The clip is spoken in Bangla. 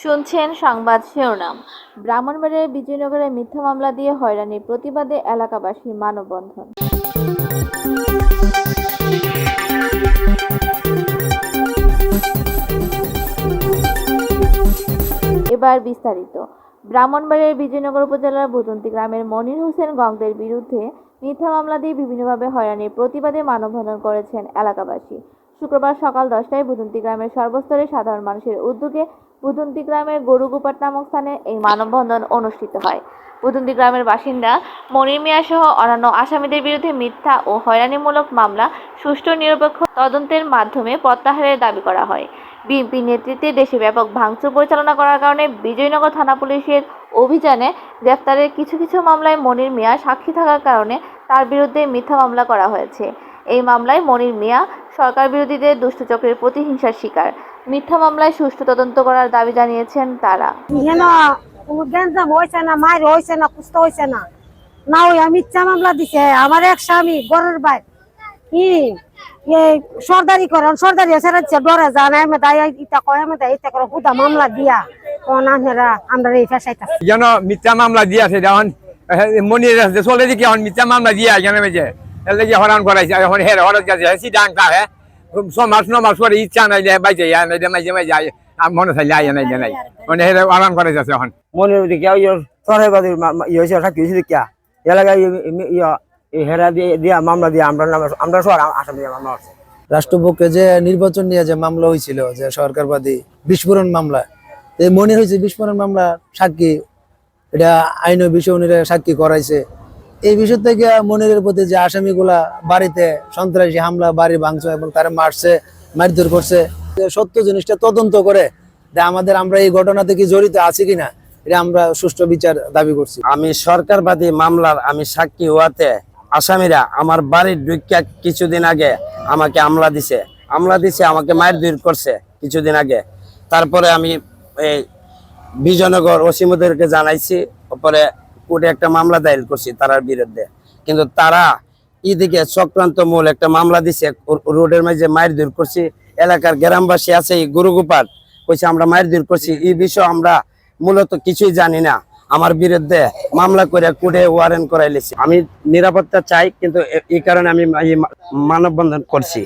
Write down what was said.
শুনছেন সংবাদ শিরোনাম। ব্রাহ্মণবাড়িয়ার বিজয়নগরে মিথ্যা মামলা দিয়ে হয়রানির প্রতিবাদে এলাকাবাসীর মানববন্ধন। এবার বিস্তারিত। ব্রাহ্মণবাড়িয়ার বিজয়নগর উপজেলার ভূতন্তি গ্রামের মনির হোসেন গংদের বিরুদ্ধে মিথ্যা মামলা দিয়ে বিভিন্নভাবে হয়রানির প্রতিবাদে মানববন্ধন করেছেন এলাকাবাসী। শুক্রবার সকাল 10টায় ভূতন্তি গ্রামের সর্বস্তরের সাধারণ মানুষের উদ্যোগে ভূতন্তি গ্রামের গরুগুপাট নামক স্থানে এই মানববন্ধন অনুষ্ঠিত হয়। ভূতন্তি গ্রামের বাসিন্দা মনির মিয়া সহ অন্যান্য আসামিদের বিরুদ্ধে মিথ্যা ও হয়রানিমূলক মামলা সুষ্ঠু নিরপেক্ষ তদন্তের মাধ্যমে প্রত্যাহারের দাবি করা হয়। বিএনপি নেতৃত্বে দেশে ব্যাপক ভাঙচুর পরিচালনা করার কারণে বিজয়নগর থানা পুলিশের অভিযানে গ্রেফতারের কিছু মামলায় মনির মিয়া সাক্ষী থাকার কারণে তার বিরুদ্ধে মিথ্যা মামলা করা হয়েছে। এই মামলায় মনির মিয়া সরকার বিরোধীদের দুষ্টচক্রের প্রতিহিংসার শিকার। মিথ্যা মামলায় সুষ্ঠু তদন্ত করার দাবি জানিয়েছেন তারা। মিথ্যা মামলা দিছে আমার এক স্বামী গরের বাইর সর্দারি করেন সর্দারি ডরে যান মামলা দিয়া আমরা এই ফেসাইতা যেন মিথ্যা মামলা দিয়েছে যখন মনির চলে দিকে এখন মিথ্যা মামলা দিয়ে কেন মেজে এলে যে হরান করাইছে এখন হের হরত গেছে সিডাং কাহে সমাজ নমাজ করে ইচ্ছা নাই বাইতে যায় নাই মাঝে মাঝে যায় মনে চাইলে আয় নাই নাই মানে হের হরান করাইছে এখন মনির দিকে সরাইবাদী ইয়েছে সাক্ষী হয়েছে কিয়া এলাকায় হেরা দিয়া মামলা দিয়ে আমরা সব আসামি মামলা আছে। রাষ্ট্রপক্ষে যে নির্বাচন নিয়ে যে মামলা হয়েছিল যে সরকারবাদী বিস্ফোরণ মামলা, এই মনে হয়েছে বিস্ফোরণ মামলা সাক্ষী, এটা আইন বিষয় সাক্ষী করাইছে। এই বিষয় থেকে মনিরের প্রতি যে আসামিগুলা বাড়িতে সন্ত্রাসী হামলা, বাড়ি ভাঙছে এবং তারা মারছে, মারধর করছে, সত্য জিনিসটা তদন্ত করে আমরা এই ঘটনাতে কি জড়িত আছি কিনা এটা আমরা সুষ্ঠু বিচার দাবি করছি। আমি সরকারবাদী মামলার আমি সাক্ষী হওয়াতে আসামিরা আমার বাড়ির ঢুকিয়া কিছুদিন আগে আমাকে আমলা দিছে আমাকে মারধর করছে কিছুদিন আগে। তারপরে আমি এই বিজয়নগর ওসিমদেরকে জানাইছি, পরে কোর্টে একটা মামলা দায়ের করছি তার বিরুদ্ধে। কিন্তু তারা এদিকে চক্রান্তমূল একটা মামলা দিছে, রোডের মাঝে মারধর করছি, এলাকার গ্রামবাসী আছে এই গরুগুপাট কইছে আমরা মারধর করছি। এই বিষয়ে আমরা মূলত কিছুই জানি না, আমার বিরুদ্ধে মামলা করে কোর্টে ওয়ারেন্ট করাইলেছি। আমি নিরাপত্তা চাই, কিন্তু এই কারণে আমি মানববন্ধন করছি।